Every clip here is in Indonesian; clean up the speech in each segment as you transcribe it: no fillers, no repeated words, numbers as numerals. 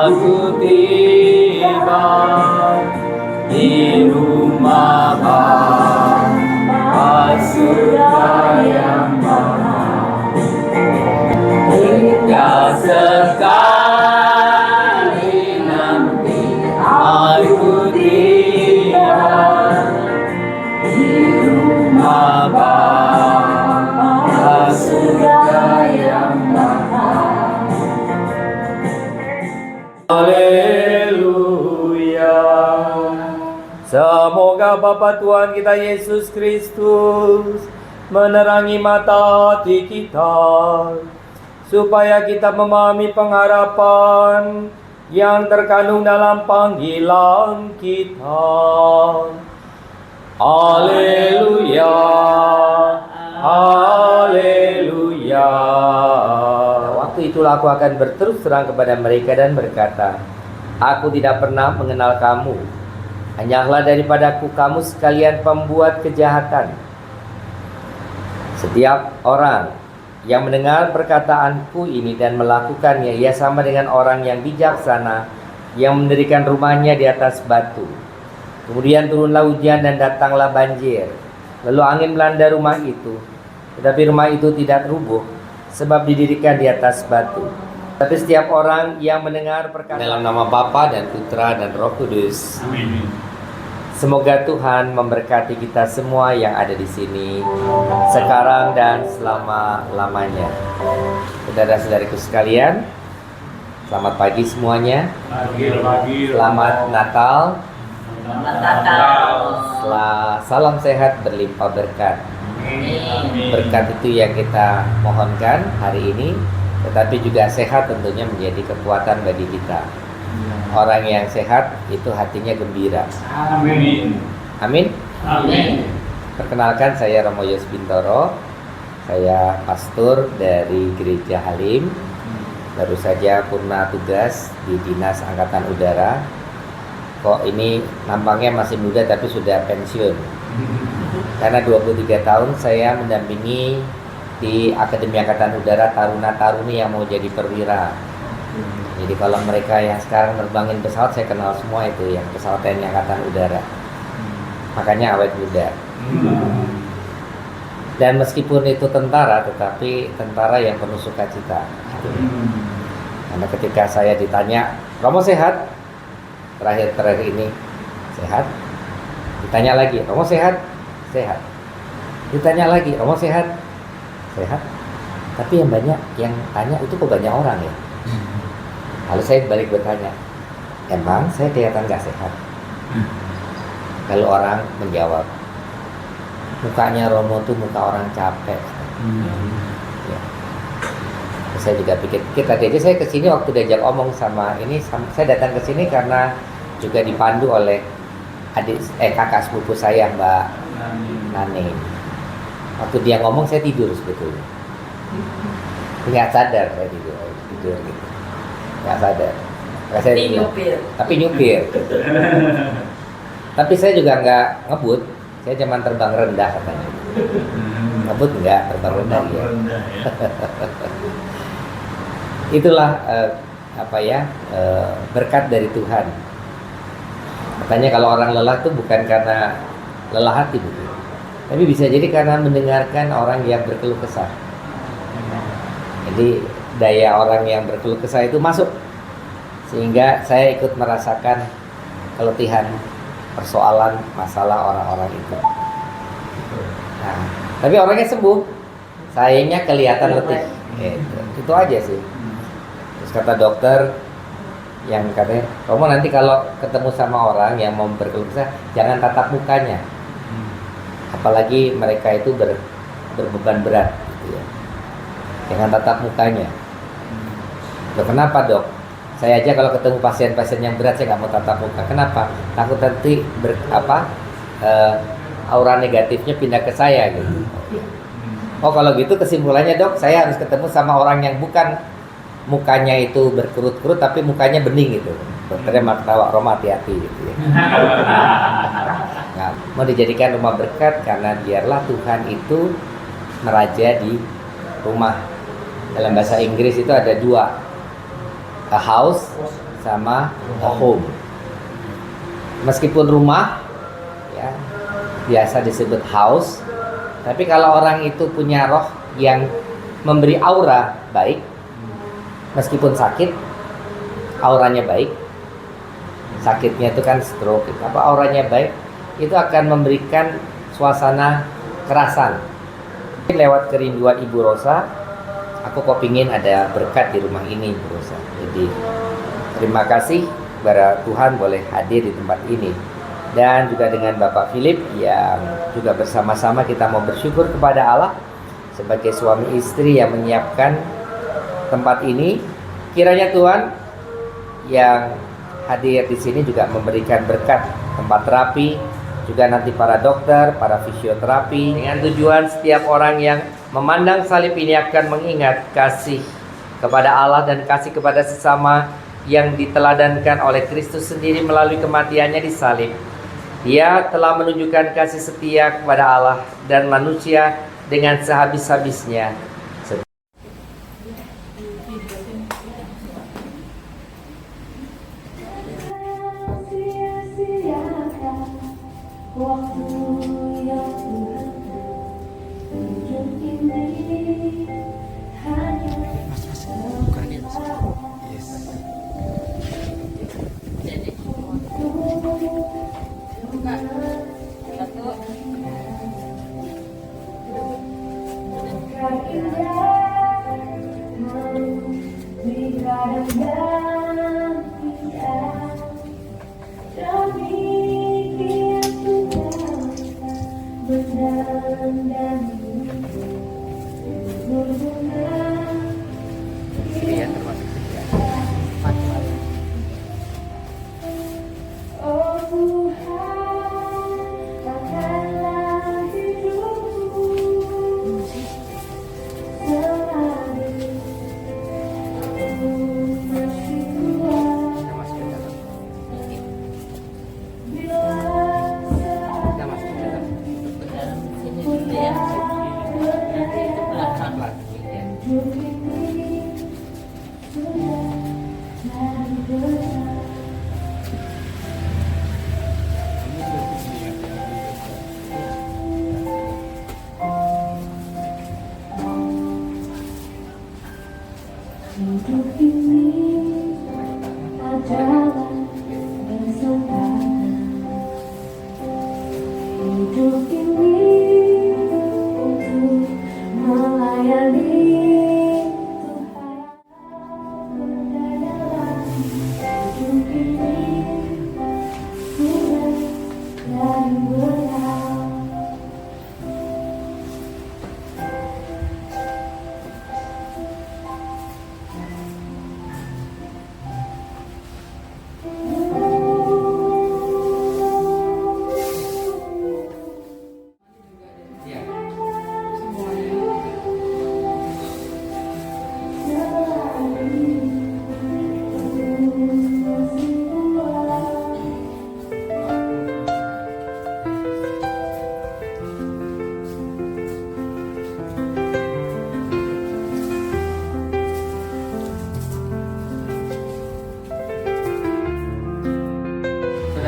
Aku tiba di rumah Bapa surga yang maha. Hingga sekali nanti aku tiba di rumah Bapa surga yang maha. Haleluya. Semoga Bapa Tuhan kita Yesus Kristus menerangi mata hati kita, supaya kita memahami pengharapan yang terkandung dalam panggilan kita. Haleluya. Haleluya. Waktu itulah aku akan berterus terang kepada mereka dan berkata, aku tidak pernah mengenal kamu. Hanyalah daripadaku kamu sekalian pembuat kejahatan. Setiap orang yang mendengar perkataanku ini dan melakukannya, ia sama dengan orang yang bijaksana yang mendirikan rumahnya di atas batu. Kemudian turunlah hujan dan datanglah banjir. Lalu angin melanda rumah itu, tetapi rumah itu tidak rubuh, sebab didirikan di atas batu. Tapi setiap orang yang mendengar perkataan dalam nama Bapa dan Putra dan Roh Kudus. Amin. Semoga Tuhan memberkati kita semua yang ada di sini sekarang dan selama-lamanya. Saudara-saudariku sekalian, selamat pagi semuanya. Selamat Natal. Salam sehat berlimpah berkat. Berkat itu yang kita mohonkan hari ini, tetapi juga sehat tentunya menjadi kekuatan bagi kita. Orang yang sehat itu hatinya gembira. Amin. Amin. Amin. Perkenalkan, saya Romo Yos Bintoro. Saya pastor dari Gereja Halim. Baru saja purna tugas di Dinas Angkatan Udara. Kok ini nampaknya masih muda tapi sudah pensiun. Karena 23 tahun saya mendampingi di Akademi Angkatan Udara taruna-taruni yang mau jadi perwira. Jadi kalau mereka yang sekarang nerbangin pesawat, saya kenal semua itu yang pesawat TNI Angkatan Udara. Makanya awet muda. Dan meskipun itu tentara, tetapi tentara yang penuh sukacita. Karena ketika saya ditanya, Romo sehat? Terakhir ini sehat. Ditanya lagi, Romo sehat? Sehat. Ditanya lagi, Romo sehat? Sehat. Tapi yang banyak yang tanya itu kok banyak orang ya. Lalu saya balik bertanya, emang saya kelihatan gak sehat? Kalau orang menjawab, mukanya Romo tuh muka orang capek. Ya. Saya juga pikir, tadi aja saya kesini waktu diajak omong sama ini, saya datang ke sini karena juga dipandu oleh kakak sepupu saya, Mbak Nani. Waktu dia ngomong saya tidur sebetulnya. Nggak sadar saya tidur gitu. Nggak sadar. Tapi nyupir. Tapi saya juga nggak ngebut. Saya cuma terbang rendah katanya. Ngebut nggak, terbang rendah ya. Itulah berkat dari Tuhan. Katanya kalau orang lelah itu bukan karena lelah hati, bukan. Tapi bisa jadi karena mendengarkan orang yang berkeluh kesah. Jadi daya orang yang berkeluh kesah itu masuk, sehingga saya ikut merasakan keletihan, persoalan, masalah orang-orang itu. Nah, tapi orangnya sembuh, sayangnya kelihatan letih. Itu aja sih. Terus kata dokter yang katanya, Romo nanti kalau ketemu sama orang yang mau berkeluh kesah, jangan tatap mukanya, apalagi mereka itu berbeban berat gitu ya. Jangan tatap mukanya. Loh, kenapa dok? Saya aja kalau ketemu pasien-pasien yang berat saya nggak mau tatap muka. Kenapa? Takut nanti aura negatifnya pindah ke saya gitu. Oh kalau gitu kesimpulannya dok, saya harus ketemu sama orang yang bukan mukanya itu berkerut-kerut tapi mukanya bening gitu. Dokternya malah ketawa, Romo hati-hati gitu ya. Nah, mau dijadikan rumah berkat karena biarlah Tuhan itu meraja di rumah. Dalam bahasa Inggris itu ada dua a house sama a home. Meskipun rumah ya biasa disebut house, tapi kalau orang itu punya roh yang memberi aura baik, meskipun sakit, auranya baik. Sakitnya itu kan stroke, apa auranya baik, itu akan memberikan suasana kerasan. Lewat kerinduan Ibu Rosa, aku kok pingin ada berkat di rumah ini, Ibu Rosa. Jadi terima kasih kepada Tuhan boleh hadir di tempat ini. Dan juga dengan Bapak Philip yang juga bersama-sama kita mau bersyukur kepada Allah sebagai suami istri yang menyiapkan tempat ini. Kiranya Tuhan yang hadir di sini juga memberikan berkat tempat terapi, juga nanti para dokter, para fisioterapi, dengan tujuan setiap orang yang memandang salib ini akan mengingat kasih kepada Allah dan kasih kepada sesama yang diteladankan oleh Kristus sendiri melalui kematiannya di salib. Dia telah menunjukkan kasih setia kepada Allah dan manusia dengan sehabis-habisnya.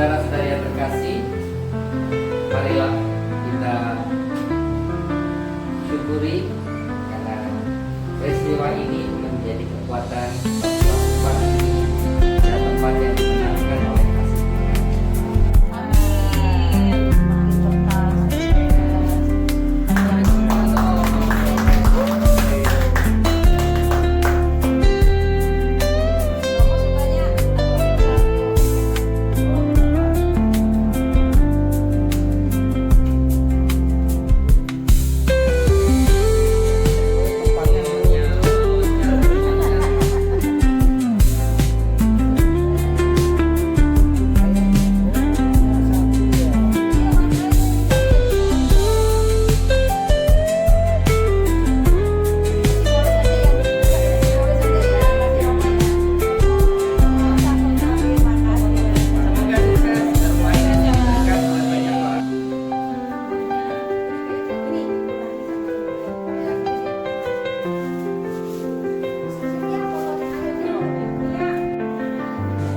Saudara-saudara yang terkasih, marilah kita syukuri karena peristiwa ini menjadi kekuatan bahwa tempat ini adalah tempat yang dimenangkan oleh kasih Tuhan.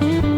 Pak.